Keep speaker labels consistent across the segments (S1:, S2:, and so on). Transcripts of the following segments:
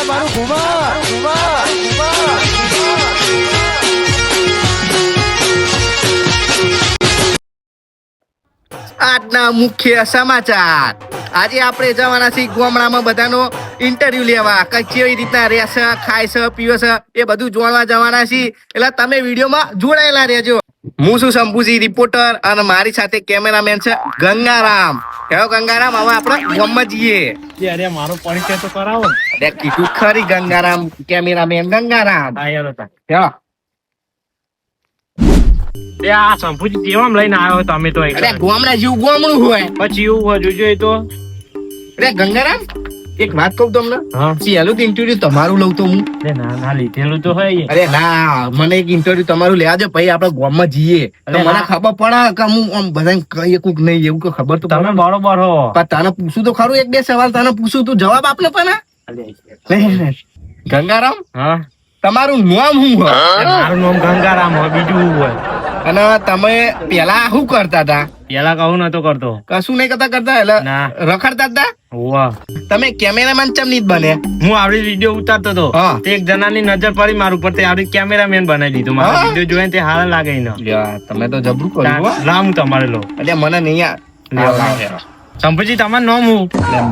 S1: મારું ઘુમા આજના મુખ્ય સમાચાર. આજે આપણે જવાના છીએ ગામડામાં બધાનો ઇન્ટરવ્યુ લેવા. કઈ કેવી રીતના રહેશે, ખાય છે, પીવે છે, એ બધું જોવા જવાના છીએ. એટલે તમે વિડીયોમાં જોડાયેલા રહેજો. હું છું શંભુજી રિપોર્ટર અને મારી સાથે કેમેરામેન છે ગંગારામ. કયો ગંગારામ, હવે આપણે ગામમાં જઈએ.
S2: અરે મારો પરિચય તો કરાવો.
S1: અરે કીધું ખરી ગંગારામ, કેમેરામેન ગંગારામ.
S2: હા યાર હતા.
S1: ચાલો.
S2: તે આ સંપૂજી જેવામ લઈને આવ્યો તમે તો
S1: અરે ગામડા જેવું ગામડું હોય.
S2: પછી એવું જોજો તો.
S1: અરે ગંગારામ, એક વાત કહું તમને.
S2: હા.
S1: પહેલું તો ઇન્ટરવ્યુ તમારું લઉં તો હું.
S2: ના ના લીધેલું તો હોય.
S1: અરે ના, મને એક ઇન્ટરવ્યુ તમારું લેવા દે, પછી આપણે ગામમાં જઈએ તો મને ખબર પડે કે હું આમ બધાને કહીએ કોક નહીં એવું કે ખબર તો
S2: તમે બરોબર હો.
S1: પણ તને પૂછું તો ખરું, એક બે સવાલ તને પૂછું, તું જવાબ આપ ને. પણ ગંગારામ,
S2: હા
S1: તમારું નામ શું હોય?
S2: મારું નામ ગંગારામ હોય, બીજું હોય.
S1: અને તમે પેલા શું કરતા હતા?
S2: પેલા કહું નતો કરતો.
S1: કશું નહીં કરતા એટલે
S2: ના.
S1: રખડતા હતા?
S2: વાહ.
S1: તમે કેમેરામેન ચમ નહીં બને?
S2: હું આવડી વિડીયો ઉતારતો હતો.
S1: હા.
S2: તે એક જણાની નજર પડી મારું પર, તે આવડી કેમેરામેન બનાવી દીધો. મારો
S1: હા?
S2: વિડીયો જોઈને તે હારા લાગે ને.
S1: તમે તો જબરું કર્યું હો.
S2: રામ તમારે લો.
S1: એટલે મને નહીં આ
S2: સંપૂજી તમારું નામ હું.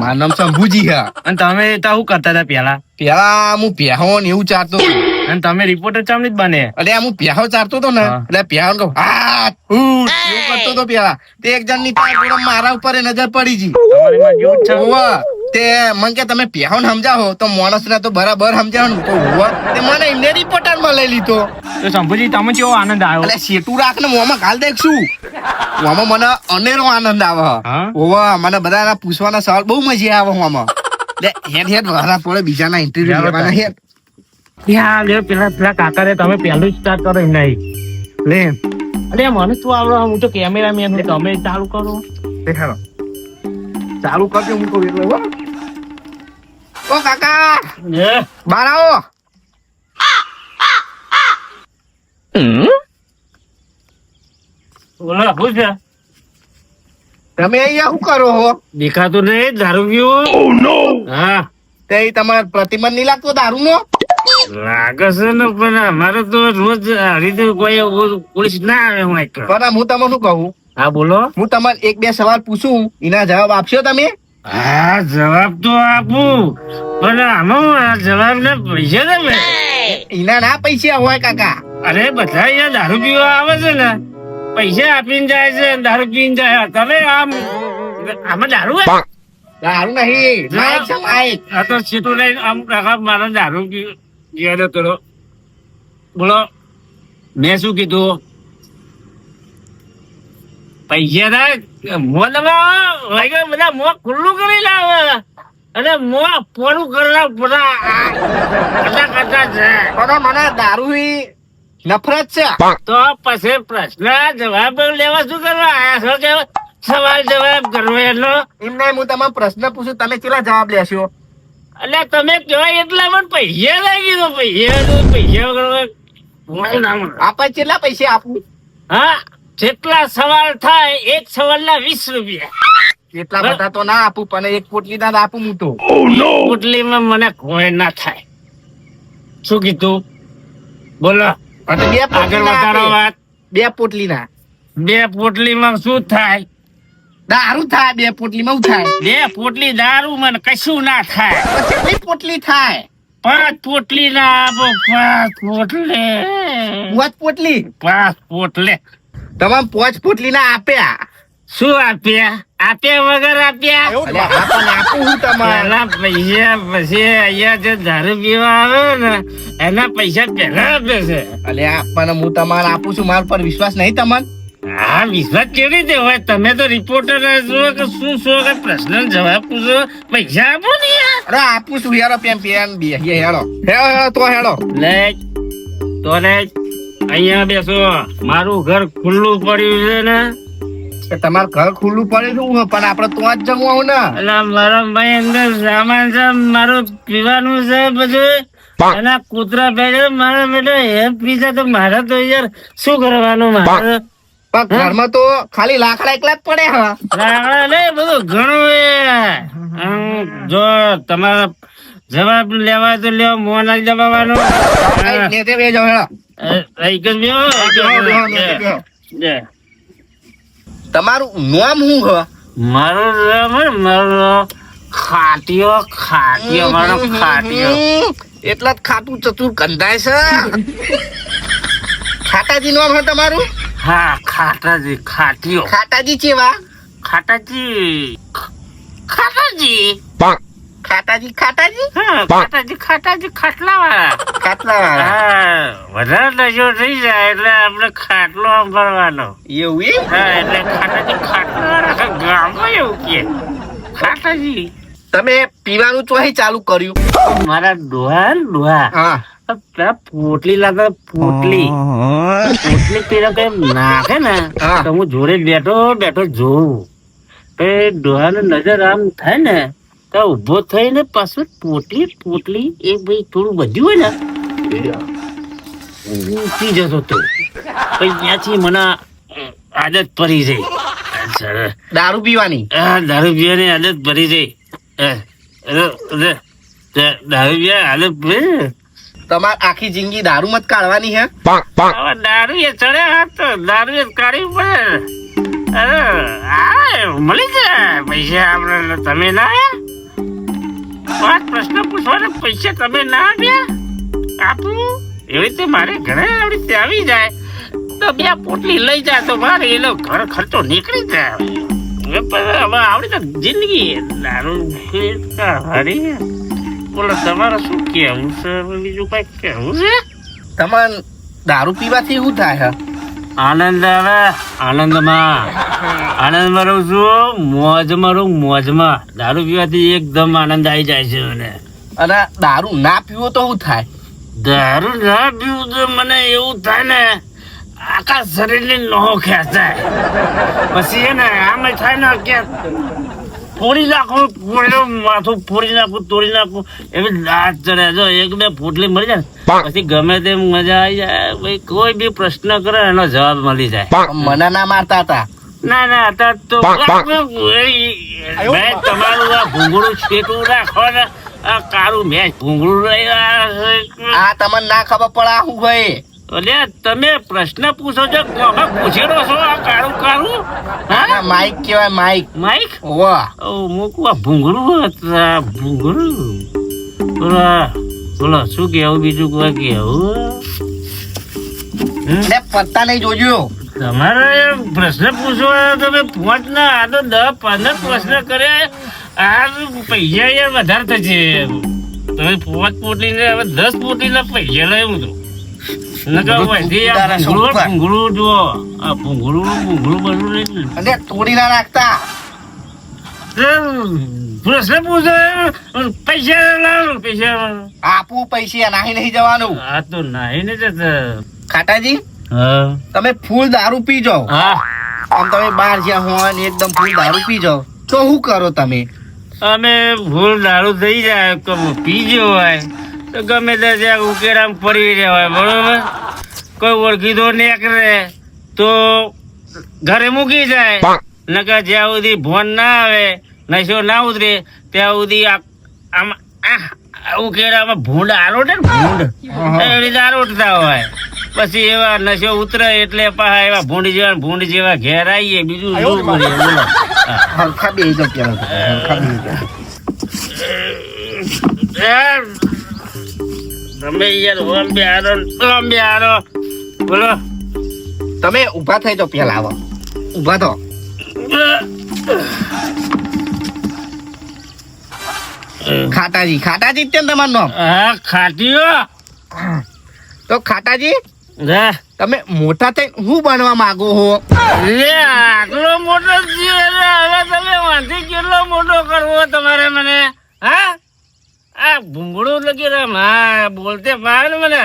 S1: મારું નામ શંભુજી હા.
S2: અને તમે તો શું કરતા હતા પેલા?
S1: પેલા હું પ્યાહો ને એવું ચારતો હતો.
S2: અને તમે રિપોર્ટર ચમની જ બને.
S1: એટલે હું પ્યાહો ચારતો હતો ને,
S2: હા.
S1: એટલે પ્યાહો કહું હા એવું કરતો હતો પેલા. તે એક જણ ની મારા ઉપર નજર પડી ગઈ.
S2: તમારી માં જેવું જ છે.
S1: હોવા. તે મને કે તમે પ્યાહો ને સમજાવો તો માણસ ને તો બરાબર સમજાવો ને. તો હોવા તે મને એમને રિપોર્ટર માં લઈ લીધો.
S2: તો સંપૂજી તમે કેવો આનંદ આવ્યો?
S1: એટલે સેટું રાખ ને મોમાં ગાલ દેખશું. મોમાં મને અનેરો આનંદ આવે.
S2: હા?
S1: હોવા મને બધા પૂછવાના સવાલ બહુ મજા આવે મોમાં. એટલે હેડ વરા પડે બીજાના ઇન્ટરવ્યુ લેવાના હેડ.
S2: યા લે પેલા પેલા કાકા રે તમે પહેલું સ્ટાર્ટ કરો એમ નહીં લે. અરે મને તું આવડે, હું તો કેમેરામેન છું, તમે ચાલુ કરો.
S1: દેખાડો. ચાલુ કરજો હું કહું એટલે હો. ઓ કાકા
S2: લે
S1: બહાર આવો.
S2: બોલો શું છે?
S1: તમે અહીંયા શું કરો હો?
S2: દેખાતું નહીં દારૂ પીવું? હા
S1: તે તમારે પ્રતિબંધ નહીં લાગતો દારૂ નો?
S2: લાગે છે ને, પણ અમારે તો રોજ આ રીતે કોઈ પોલીસ ના આવે. હું એક
S1: પણ હું તમને શું કહું,
S2: હા બોલો.
S1: હું તમારે એક બે સવાલ પૂછું, એના જવાબ આપશો તમે?
S2: હા જવાબ તો આપું, પણ આમાં આ જવાબ ને પૈસા તમે.
S1: એના ના પૈસા હોય કાકા.
S2: અરે બધા અહીંયા દારૂ પીવા આવે છે ને, પૈસા આપીને જાય છે, દારૂ પીને જાય. તમે આમાં દારૂ હે?
S1: દારૂ નહીં, માઇક છે માઇક.
S2: આ તો સીટું લઈને આમ કાકા મારા દારૂ પીવા કરો. બોલો મેં શું કીધું? પૈસા ના મોં દબાવો, બધા મોં ખુલ્લું કરી લાવે અને મોં પોરું કરેલા બધા કરતા છે.
S1: પણ મને દારૂ નફરત છે.
S2: તો પછી પ્રશ્ન જવાબ લેવા શું કરવા આયા છો? કે સવાલ જવાબ કરવો એટલો?
S1: એમ નહીં, હું તમને પ્રશ્ન પૂછું, તમે કેટલા જવાબ લેશો?
S2: એટલે તમે કહેવાય એટલા પણ પૈસા લાગી દો. પૈસા વગર
S1: આપણે કેટલા પૈસા આપું?
S2: હા જેટલા સવાલ થાય એક સવાલના 20 રૂપિયા.
S1: કેટલા બધા તો ના આપું, પણ એક પોટલી ના આપું હું તો.
S2: પોટલીમાં મને કોઈ ના થાય. શું કીધું બોલો?
S1: પણ બે
S2: આગળ
S1: પોટલી ના
S2: વધારો
S1: આપે.
S2: વાત.
S1: બે પોટલી ના
S2: બે પોટલીમાં શું થાય?
S1: દારૂ થાય. બે પોટલી માં થાય.
S2: બે પોટલી દારૂ મને કશું ના થાય.
S1: તો કેટલી પોટલી થાય?
S2: 5 પોટલી ના આપો. 5 પોટલી.
S1: પાંચ પોટલી.
S2: 5 પોટલી.
S1: તમામ પાંચ પોટલી ના આપ્યા.
S2: શું આપ્યા? આપ્યા વગર આપ્યા?
S1: અલે આપણને આપું હું તમારે.
S2: પેલા પૈસા પછી અહીંયા જે દારૂ પીવા આવે ને એના પૈસા પેલા આપે છે.
S1: અલે આપણને હું તમારે આપું છું, મારા પર વિશ્વાસ નહીં તમને?
S2: હા વિશ્વાસ કેવી રીતે હોય? તમે તો રિપોર્ટર છો કે શું છો કે પ્રશ્ન જવાબ પૂછો, પૈસા આપો ને યાર.
S1: અરે આપું છું હેડો. પેન પેન બે હેડો હેડો તો હેડો.
S2: લે તો લે અહીંયા બેસો. મારું ઘર ખુલ્લું પડ્યું છે ને,
S1: કે તમારું ઘર ખુલ્લું પડેલું હોય, પણ આપડે તો જ જમવું ને.
S2: એટલે મારા ભાઈ અંદર સામાન છે, મારું પીવાનું છે બધું. એના કૂતરા ભેગે મારા બેટા એ પીઝા તો મારે તો યાર શું કરવાનું? મારે
S1: પણ ઘરમાં તો ખાલી લાકડા એકલા જ પડે હા.
S2: લાકડા ને બધું ઘણું જો તમારા જવાબ લેવા તો લ્યો મોં ના દબાવવાનો. હા.
S1: ને તે બે જાઓ હેડો.
S2: એક જ બેહો, એક જ
S1: બેહો, બેહો,
S2: બેહો.
S1: બેહો.
S2: લે.
S1: તમારું નામ શું હ
S2: મારું નામ હે, મારું નામ ખાટીયો ખાટીયો મારો ખાટીયો.
S1: એટલા જ ખાટું ચતુર કંધાય છે ખાટાજી નામ હે તમારું
S2: હા ખાટાજી ખાટીયો
S1: ખાટાજી ચેવા
S2: ખાટાજી ખાટાજી
S1: ખાટાજી ખાટાજી
S2: હા ખાટાજી ખાટાજી ખાટલા વાળા
S1: ખાટલા વાળા
S2: હા વધારે નશો થઈ જાય એટલે આપણે ખાટલો ભરવાનો.
S1: એવું એમ?
S2: હા એટલે ખાટાજી ખાટલા વાળા આખા ગામમાં એવું કે ખાટાજી.
S1: તમે પીવાનું ચોહી ચાલુ કર્યું
S2: મારા ડોહા
S1: હા
S2: પેલા પોટલી લાગે પોટલી પોટલી પેલા કઈ નાખે ને
S1: હા.
S2: તો હું જોડે બેઠો બેઠો જોઉં તો ડોહાને નજર આમ થાય ને તો ઉભો થઈને પાછું પોટલી પોટલી એ ભાઈ થોડું વધ્યું હોય ને પી જતો તો પછી ત્યાંથી મને આદત પડી જાય. અચ્છા.
S1: દારૂ પીવાની
S2: આ દારૂ પીવાની આદત પડી જાય. દારૂ પીવા આદત પડી
S1: તમારે આખી જિંદગી દારૂ મત કાઢવાની હે
S2: હવે દારૂ એ ચડે હાથ તો દારૂ એ કાઢવી પડે. અરે આ મળી જાય પૈસા આપણે તમે ના આયા? પાંચ પ્રશ્ન પૂછવાના પૈસા તમે ના આપ્યા આપું એવી રીતે મારે ઘરે આવી રીતે આવી જાય તો બે પોટલી લઈ જાય તો મારે એનો ઘર ખર્ચો નીકળી જાય. હવે હવે આવડી તો જિંદગી દારૂ હરી બોલો તમારે શું કેવું છે બીજું કઈ કેવું છે?
S1: તમારે દારૂ પીવાથી શું થાય હે
S2: આનંદ આવે આનંદમાં રહું છું મોજમાં રહું મોજમાં. દારૂ પીવાથી એકદમ આનંદ આવી જાય છે મને.
S1: અને દારૂ ના પીવો તો શું થાય
S2: દારૂ ના પીવું તો મને એવું થાય ને આખા શરીરની નહો ખેંચાય પછી છે ને આમ થાય ને કે ફોડી નાખું માથું ફોડી નાખું તોડી નાખું એવી દાંત ચડે. જો એક બે પોટલી મળી જાય ને પછી ગમે તેમ મજા આવી જાય ભાઈ. કોઈ બી પ્રશ્ન કરે એનો જવાબ મળી જાય.
S1: મને ના મારતા હતા
S2: ના ના અત્યારે તો મેં તમારું આ ભૂંગળું છેટું રાખો ને આ કાળું મેં ભૂંગળું લઈ
S1: આ તમને ના ખબર પડે આ શું હોય
S2: અલ્યા તમે પ્રશ્ન પૂછો છો કોમાં પૂછેલો છો આ કાળું કાળું હા
S1: માઇક કેવાય માઇક
S2: માઈક
S1: વાહ
S2: મૂકું આ ભૂંગળું ભૂંગળું બોલો શું કેવું બીજું કોઈ કેવું
S1: ને પત્તા નહીં જોજો
S2: તમારે પ્રશ્ન પૂછવા તમે 5 ના આ તો 10-15 પ્રશ્ન કરે આ પૈસા યાર વધારે થશે. તમે 5 પોટલી ને હવે 10 પોટલી ના પૈસા લઈ હું તો ભૂંગળું જુઓ આ ભૂંગળું બધું લઈ
S1: અને તોડી ના નાખતા
S2: પ્રશ્ન પૂછો પૈસા લાવો પૈસા
S1: આપવું પૈસા નાહી નહીં જવાનું
S2: આ તો નાહી ને જતા.
S1: ખાટાજી
S2: હા
S1: તમે ફૂલ દારૂ પી જાઓ
S2: હા
S1: આમ તમે બહાર જ્યાં હોય ને એકદમ ફૂલ દારૂ પી જાઓ તો શું કરો તમે
S2: અમે ભૂલ દારૂ થઈ જાય તો પીજો હોય તો ગમે તે જ્યાં ઉકેરામ પડી રહેવાય બરોબર. કોઈ ઓળખીતો નીકળે તો ઘરે મૂકી જાય નકર જ્યાં સુધી ભોન ના આવે નશો ના ઉતરે ત્યાં સુધી આમ ઉકેરામાં ભૂંડ આરોટે ને ભૂંડ એવી રીતે આરોટતા હોય. પછી એવા નશો ઉતરે એટલે પાછા એવા ભૂંડ જેવા ઘેર આવીએ બીજું શું કરીએ બોલો.
S1: હલકા બે જાઓ પેલા હલકા બે જાઓ.
S2: તમે યાર ઓમ બે આરો બોલો.
S1: તમે ઊભા થઈ જાઓ પેલા આવો ઊભા થો ખાટાજી ખાટાજી જ છે ને તમારું નામ
S2: હા ખાટીયો
S1: તો ખાટાજી
S2: જા
S1: તમે મોટા થઈ શું બનવા માંગો છો
S2: લે આટલો મોટો છે હવે તમે વાંધી કેટલો મોટો કરવો તમારે મને હા આ ભૂંગળું લગી રમ હા બોલતે પાડ મને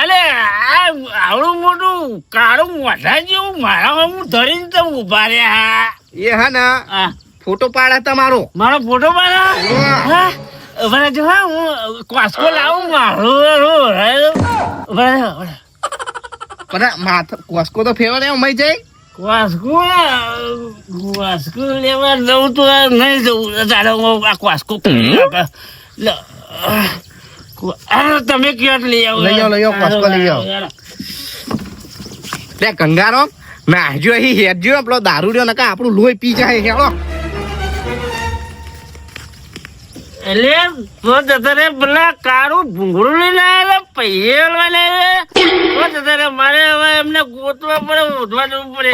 S2: અલે આ આવડું મોટું કાળું મોઢા જેવું મારા હું ધરીને તમે ઉભા રહ્યા
S1: એ હા ને
S2: હા
S1: ફોટો પાડે તમારો
S2: મારો ફોટો પાડો હા ઉભા રહેજો હા હું ક્વાસ્કો લાવું મારું
S1: બધા માથા કોસ્કો તો ફેરવા મય જાય
S2: ક્વાસ્કો લેવા જવું તો નહીં જવું ચાલો હું આ ક્વાસ્કો તમે ક્યાં લઈ આવો
S1: લઈ આવો, કોસ્કો લઈ આવો. લે ગંગારામ નાહજો અહીં હેડજો પેલો દારૂ રહ્યો નકા આપણું લોહી પી જાય હેડો.
S2: એટલે તો જતા રે પેલા કારું ભૂંગળું લઈને આવ્યા પૈયે લઈને આવ્યા તો જતા રે મારે હવે એમને ગોતવા પડે ઉધવા જવું પડે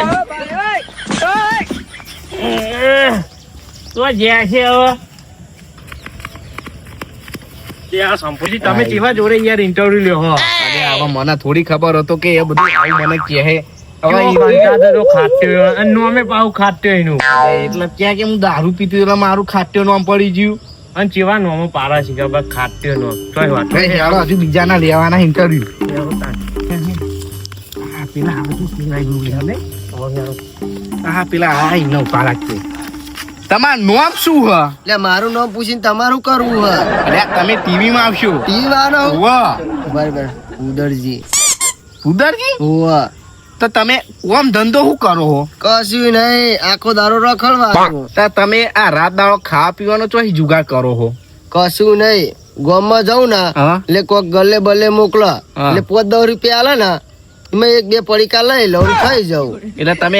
S2: તો જ્યાં છે હવે
S3: સંપુજી તમે કેવા જોડે યાર ઇન્ટરવ્યુ લ્યો હો
S1: અરે હવે મને થોડી ખબર હતો કે એ બધું આવું મને કહે. હવે
S3: ખાટ્યો અને નોમે પાવ ખાટ્યો એનું
S1: એટલે ક્યાં કે હું દારૂ પીતો એટલે મારું ખાટ્યો નામ પડી ગયું.
S3: અને ચેવા નોમો પારા છે કે ખાટ્યો નો કઈ વાત
S1: હવે હેડો હજુ બીજાના લેવાના ઇન્ટરવ્યુ. પેલા આ બધું પીવાય ગયું હવે. હા પેલા આ ઇનો પાલા છે. તમારું નામ શું હ?
S4: એટલે મારું નામ પૂછીને તમારું કરવું હ
S1: અરે તમે ટીવી માં આવશો.
S4: ટીવી વાળો
S1: વાહ
S4: બરાબર ઉદરજી
S1: ઉદરજી
S4: હોવા
S1: તો તમે કોમ ધંધો શું કરો હો?
S4: કશું નહીં આખો દારો રખડવાનો
S1: તો તમે આ રાત દાડો ખાવા પીવાનો ચોહી જુગાડ કરો હો?
S4: કશું નહીં ગામમાં જાઉં ને
S1: હા.
S4: એટલે કોક ગલ્લે બલ્લે મોકલો એટલે 5-10 રૂપિયા આલે ને એમાં 1-2 પડીકા લઈ લઉં ખાઈ જાઉં.
S1: એટલે તમે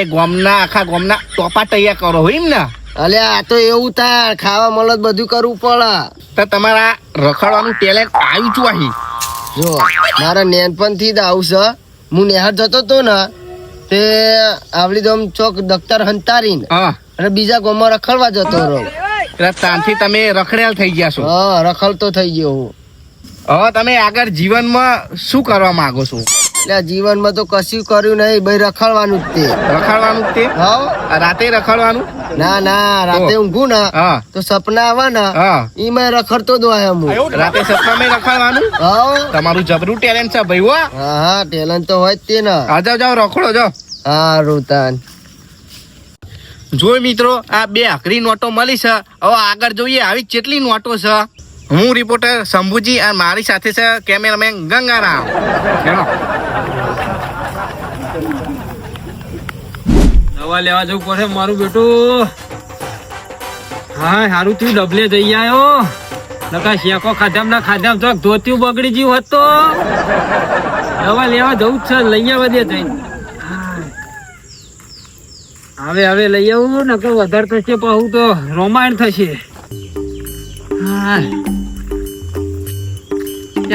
S1: આખા ગામના ટોપા તૈયાર કરો હો એમ ને?
S4: અલે આ તો એવું થાય ખાવા મળે તો બધું કરવું પડે.
S1: તો તમારા રખડવાનું ટેલેન્ટ આવ્યું ચોહી?
S4: જો મારા નેનપણથી જ આવું છે. હું નેહાર જતો તો ને તે આવડી દમ ચોક દફતર હંતારીને
S1: હા
S4: અને બીજા ગામમાં રખડવા જતો રહું.
S1: એટલે ત્યાંથી તમે રખડેલ થઈ ગયા છો.
S4: હા રખડતો થઈ ગયો હું.
S1: હવે તમે આગળ જીવનમાં શું કરવા માંગો છો?
S4: એટલે આ જીવનમાં તો કશું કર્યું નહીં ભાઈ રખડવાનું જ તે.
S1: રખડવાનું જ તે?
S4: હાવ
S1: રાતે રખડવાનું?
S4: ના ના રાતે ઊંઘું ને
S1: હા
S4: તો સપના આવે ને
S1: હા
S4: એમાં રખડતો જ હોય હું.
S1: રાતે સપનામાં રખડવાનું?
S4: હાવ
S1: તમારું જબરું ટેલેન્ટ છે ભાઈ હો.
S4: હા હા ટેલેન્ટ તો હોય જ તે ને.
S1: આ જાઓ રખડો જાઓ.
S4: હા રોતાન
S1: જોઈ મિત્રો આ 2 આકરી નોટો મળી છે. હવે આગળ જોઈએ આવી કેટલી નોટો છે. હું રિપોર્ટર શંભુજી અને મારી સાથે છે કેમેરામેન ગંગારામ. ચાલો.
S3: દવા લેવા જવું પડે મારું બેટું. હા સારું થયું ડબલે જઈ આવ્યો નકા શેકો ખાધામ ના ખાધામ તો ધોત્યું બગડી ગયું હોત તો દવા લેવા જવું જ છે લઈ આવવા દે જઈને હવે લઈ આવું નકર વધારે થશે પાછું તો રોમાયણ થશે. હા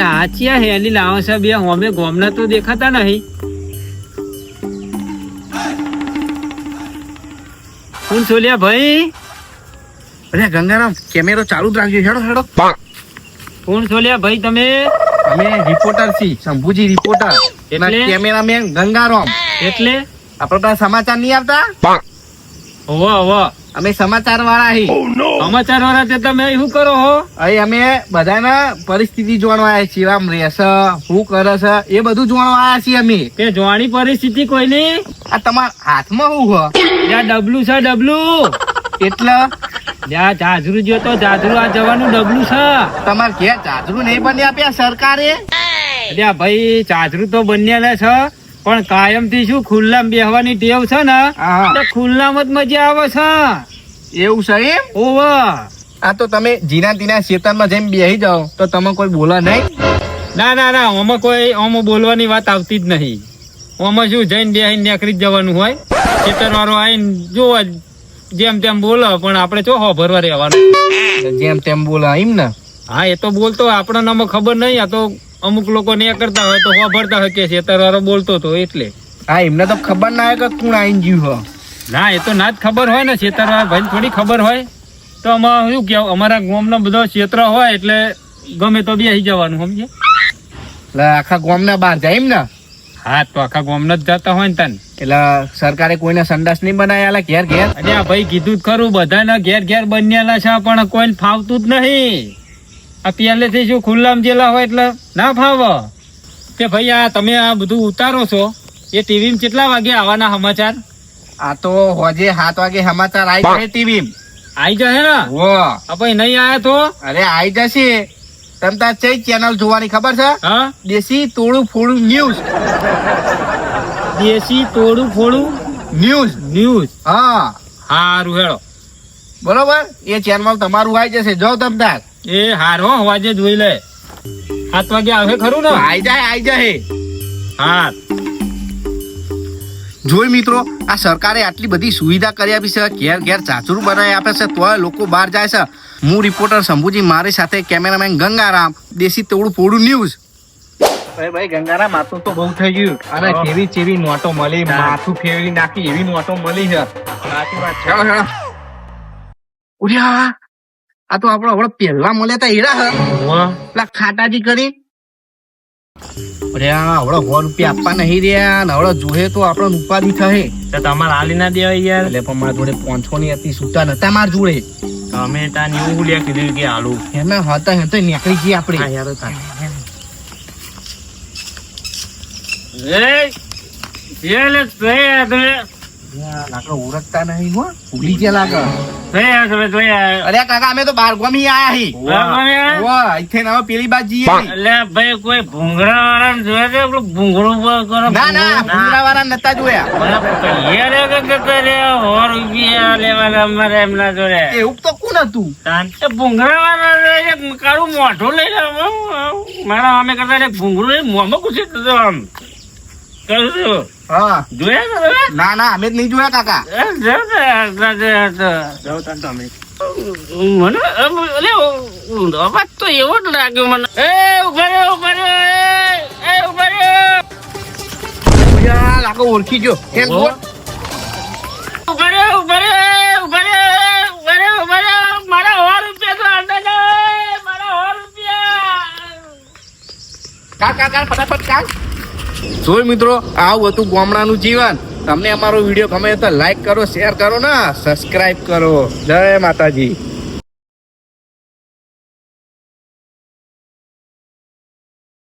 S3: આચિયા હેલી લાવો છે બે હોમે ગોમના તો દેખાતા નહીં. કોણ છોલ્યા ભાઈ?
S1: અરે ગંગારામ કેમેરો ચાલુ જ રાખજો. હેડો હેડો.
S3: કોણ છોલ્યા ભાઈ તમે?
S1: અમે રિપોર્ટર છીએ શંભુજી રિપોર્ટર.
S3: એટલે?
S1: કેમેરામેન ગંગારામ.
S3: એટલે
S1: આપણે પાસે સમાચાર નહીં આવતા?
S3: હોવો
S1: અમે સમાચાર વાળા છીએ.
S3: સમાચાર વાળા તે તમે શું કરો હો?
S1: અહીં અમે બધાના પરિસ્થિતિ જાણવા આવ્યા છીએ. આમ રહેશે શું કરે છે એ બધું જાણવા આવ્યા છીએ અમે.
S3: તે જોવાની પરિસ્થિતિ કોઈની?
S1: આ તમારા હાથમાં શું હોય?
S3: ત્યાં ડબલું છે ડબલું.
S1: એટલે
S3: ત્યાં જાજરું જો તો જાજરું આ જવાનું ડબલું છે.
S1: તમારે ઘેર ચાદરું નહીં બની આપ્યા સરકારે?
S3: ત્યાં ભાઈ જાજરું તો બન્યા છે પણ કાયમ થી શું ખુલ્લામાં બેહવાની ટેવ છે ને
S1: હા.
S3: તે ખુલ્લામાં જ મજા આવે છે.
S1: એવું છે એમ?
S3: ઓવા
S1: આ તો તમે જીના તીના શેતાનમાં જેમ બેહી જાઓ તો તમે કોઈ બોલો નહીં?
S3: ના આમાં કોઈ આમાં બોલવાની વાત આવતી જ નહીં. આમાં શું જઈને બેહીને નીકળી જ જવાનું હોય. ખેતર વાળો આવીને જોવા જેમ તેમ બોલો પણ આપણે ચો ભરવા રહેવાનું.
S1: જેમ તેમ બોલો એમ ને?
S3: હા એ તો બોલતો હોય આપણને આમાં ખબર નહીં. આ તો અમુક લોકો ને કરતા હોય તો ભરતા હોય કે ખેતર વાળો બોલતો તો એટલે.
S1: હા એમને તો ખબર ના હોય કે કોણ આવીને જીવ હો.
S3: ના એ તો ના જ ખબર હોય ને. ખેતર વાળા ભાઈ થોડી ખબર હોય તો આમાં શું કેવું અમારા ગામનો બધો ક્ષેત્ર હોય એટલે ગમે તો બેસી જવાનું સમજે.
S1: એટલે આખા ગામના બહાર જાય એમ ને?
S3: હા તો આખા ગામના જ જતા હોય ને તને.
S1: એટલે સરકારે કોઈને સંડાસ નહીં બનાવ્યા ઘેર ઘેર?
S3: અરે આ ભાઈ કીધું જ ખરું બધાના ઘેર બન્યાલા છે પણ કોઈને ફાવતું જ નહીં. આ પહેલેથી શું ખુલ્લામાં જેલા હોય એટલે ના ફાવ. તે ભાઈ આ તમે આ બધું ઉતારો છો એ ટીવીમાં કેટલા વાગે આવવાના સમાચાર?
S1: આ તો હોજે 7 વાગે સમાચાર આવી જાય ટીવી.
S3: આવી જશે ને?
S1: વો
S3: આ ભાઈ નહીં આયા તો?
S1: અરે આવી જશે. તમ તાર કઈ ચેનલ જોવાની ખબર છે?
S3: હા
S1: દેશી તોડું ફોડું ન્યૂઝ.
S3: દેશી તોડું ફોડું
S1: ન્યૂઝ.
S3: ન્યૂઝ.
S1: હા
S3: હારું હેડો
S1: બરોબર એ ચેનલ તમારું આવી જશે જો તમતાર
S3: એ હારો અવાજે જોઈ લે 7 વાગે આવે ખરું ને
S1: આઈ જાય
S3: હા
S1: જોઈ મિત્રો આ સરકારે આટલી બધી સુવિધા કરી આપી છે ઘેર ઘેર ચાચરું બનાવી આપે છે તોય લોકો બહાર જાય છે હું રિપોર્ટર શંભુજી મારી સાથે કેમેરામેન ગંગારામ દેશી તોડું પોડું ન્યૂઝ
S5: ભાઈ ગંગારામ માથું તો બહુ થઈ ગયું અને કેવી ચેવી નોટો મળી માથું ફેરવી નાખી એવી નોટો મળી છે સાચી વાત છે.
S1: ચાલો ઉડ્યા આ તો આપડે હવે પહેલા મળ્યા તા હીરા હે પેલા ખાટાજી કરી અરે હવે 100 રૂપિયા આપવા નહીં રહ્યા ને હવે જોહે તો આપડે ઉપાધિ થશે
S5: તો તમારે હાલી ના દેવાય યાર
S1: એટલે પણ મારા જોડે 500 ની હતી છૂટા નતા મારા જોડે
S5: તમે તાન એવું લે કીધું કે હાલું
S1: એમાં હતા હે તો નીકળી જઈએ આપણે
S5: યાર
S1: લાકડો ઓળખતા નહીં હો ભૂલી ગયા લાગે
S2: તમે
S1: અરે કાકા અમે તો બાર ગમી આયા હી વાહ ਇੱਥੇ ના પેલી બાજુ જઈએ
S2: એટલે ભાઈ કોઈ ભૂંગળા વાળા જોયા છે પેલું ભૂંગળું કરો
S1: ના ના ભૂંગળા વાળા નતા જોયા
S2: રૂપિયા લેવાના અમારે એમના જોડે
S1: એવું તો કોણ હતું
S2: ભૂંગળા વાળા કાળું મોઢું લઈ લે મારા અમે કરતા ભૂંગળું લઈ મોંમાં ઘૂસી દીધો આમ કહું છું
S1: હા
S2: જોયા તમે
S1: ના ના અમે જ નહીં જોયા કાકા
S2: મને અવાજ તો એવો જ લાગ્યો મને એ ઉભા રહ્યો
S1: લાગો ઓળખી ગયો કેમ
S2: ઓ. મારા 100 રૂપિયા તો અંદર મારા 100 રૂપિયા
S1: કાકા ફટાફટ કાક જોઈ મિત્રો આવું હતું ગામડાનું જીવન તમને અમારો વિડીયો ગમે તો લાઈક કરો શેર કરો ને સબસ્ક્રાઇબ કરો જય માતાજી